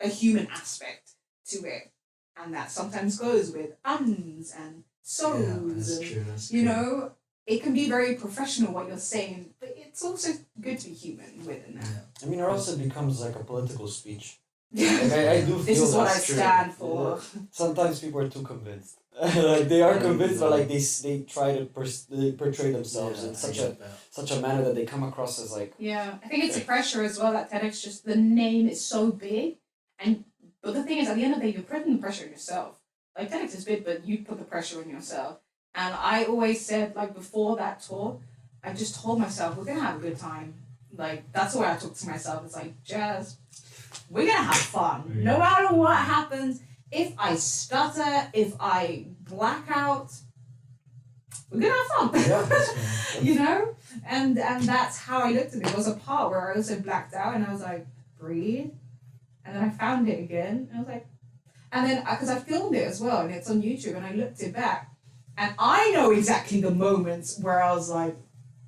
a human aspect to it, and that sometimes goes with ums and so's. Yeah, that's true. You know, it can be very professional what you're saying, but it's also good to be human within that. I mean, or else it becomes like a political speech. Like, I do feel this is what I true. stand for. Sometimes people are too convinced. Like they are convinced, but like they try to portray themselves in such a manner that they come across as like. Yeah, I think it's the pressure as well that TEDx just the name is so big, but the thing is at the end of the day you're putting the pressure on yourself. Like TEDx is big, but you put the pressure on yourself. And I always said like before that talk, I just told myself we're gonna have a good time. Like that's the way I talk to myself. It's like Jazz, we're gonna have fun no matter what happens. If I stutter, if I black out, we're gonna have fun. Yeah, you know? And that's how I looked at it. There was a part where I also blacked out and I was like, breathe. And then I found it again. And I was like, and then, because I filmed it as well and it's on YouTube and I looked it back. And I know exactly the moments where I was like,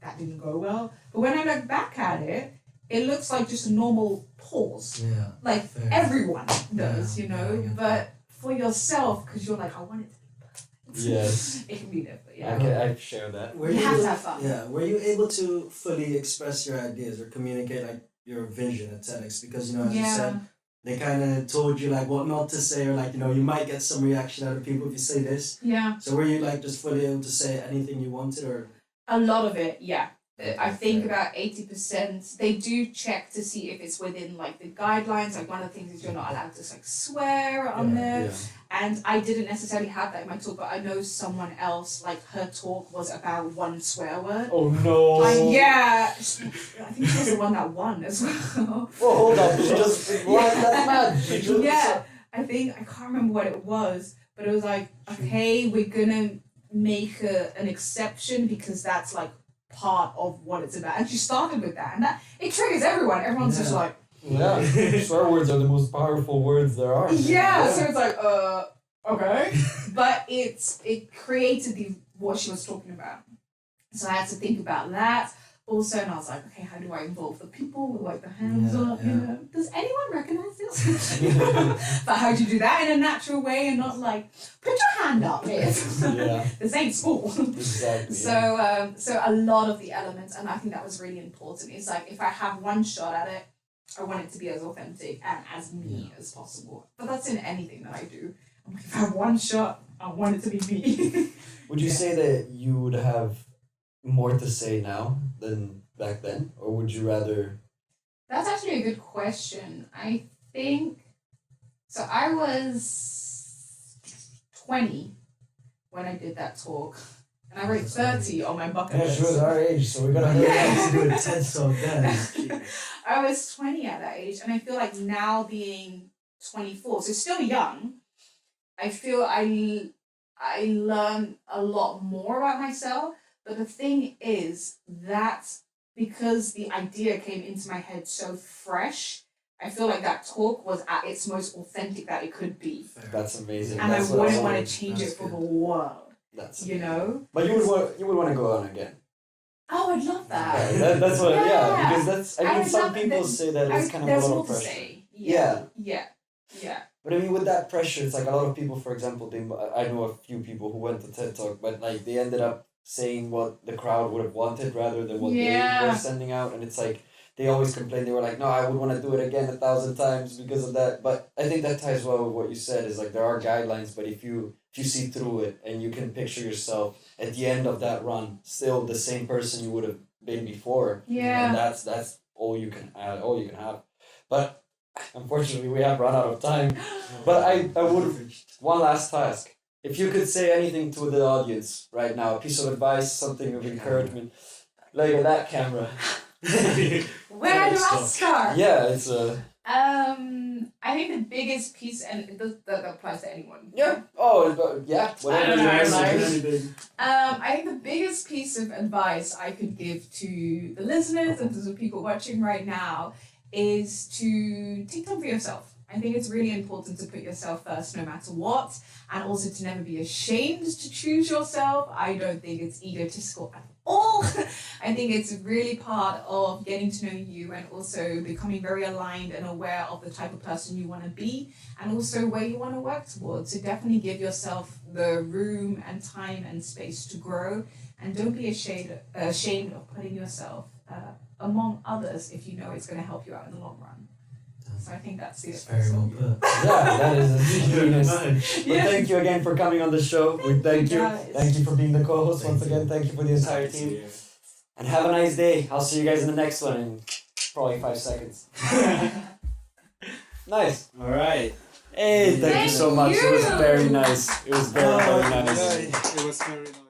that didn't go well. But when I look back at it, it looks like just a normal pause. Yeah. Like everyone does, you know? But for yourself, because you're like, I want it to be perfect. Yes. It can be different, I share that. You have to have fun. Yeah. Were you able to fully express your ideas or communicate like your vision at TEDx? Because you know, as you said, they kind of told you like what not to say, or like, you know, you might get some reaction out of people if you say this? Yeah. So were you like just fully able to say anything you wanted, or? A lot of it, yeah. I think about 80%. They do check to see if it's within like the guidelines. Like one of the things is you're not allowed to like swear on there. Yeah. And I didn't necessarily have that in my talk, but I know someone else, like her talk was about one swear word. Oh no. Yeah. I think she was the one that won as well. Well, hold on. She just won that match. Yeah. I can't remember what it was, but it was like, okay, we're gonna make an exception because that's like part of what it's about. And she started with that, and that it triggers everyone. Everyone's just like, yeah, swear words are the most powerful words there are. Yeah, so it's like, okay. But it created what she was talking about. So I had to think about that also, and I was like, okay, how do I involve the people with like the hands up? Yeah. You know, does anyone recognize this? But how do you do that in a natural way and not like put your hand up, yeah. This ain't school. Exactly. So a lot of the elements, and I think that was really important. It's like if I have one shot at it, I want it to be as authentic and as me as possible. But that's in anything that I do. I'm like, if I have one shot, I want it to be me. Would you say that you would have more to say now than back then? Or would you rather... That's actually a good question. I think... So I was 20 when I did that talk. And I wrote 30 on my bucket list. Yeah, she was our age, so we gotta have to do a TED Talk then. I was 20 at that age, and I feel like now being 24, so still young, I feel I learn a lot more about myself. But the thing is that because the idea came into my head so fresh, I feel like that talk was at its most authentic that it could be. That's amazing. And that's I wouldn't want to change it for the world. That's you know. But you would want to go on again. Oh, I'd love that. Yeah, that's what. Yeah, because that's. I mean, some people say that it's kind of a lot of pressure. Yeah. But I mean, with that pressure, it's like a lot of people. For example, I know a few people who went to TED Talk, but like they ended up saying what the crowd would have wanted rather than what they were sending out, and it's like they always complain. They were like, "No, I would want to do it again 1,000 times because of that." But I think that ties well with what you said. Is like there are guidelines, but if you see through it and you can picture yourself at the end of that run, still the same person you would have been before. Yeah. And that's all you can add, all you can have. But unfortunately, we have run out of time. But I would one last task. If you could say anything to the audience right now, a piece of advice, something of encouragement, look at that camera. Where do I start? Yeah, it's a. I think the biggest piece, and that applies to anyone. Yeah. Oh, yeah. Whatever you I think the biggest piece of advice I could give to the listeners and to the people watching right now is to take time for yourself. I think it's really important to put yourself first no matter what, and also to never be ashamed to choose yourself. I don't think it's egotistical at all. I think it's really part of getting to know you and also becoming very aligned and aware of the type of person you want to be and also where you want to work towards. So definitely give yourself the room and time and space to grow, and don't be ashamed of putting yourself among others if you know it's going to help you out in the long run. So I think that's it. Very well put. Yeah, that is a genius. But thank you again for coming on the show. We thank you. Thank you for being the co-host once again. Thank you for the entire team. And have a nice day. I'll see you guys in the next one in probably 5 seconds. Nice. All right. Hey, thank you so much. It was very nice. It was very, very nice. It was very nice.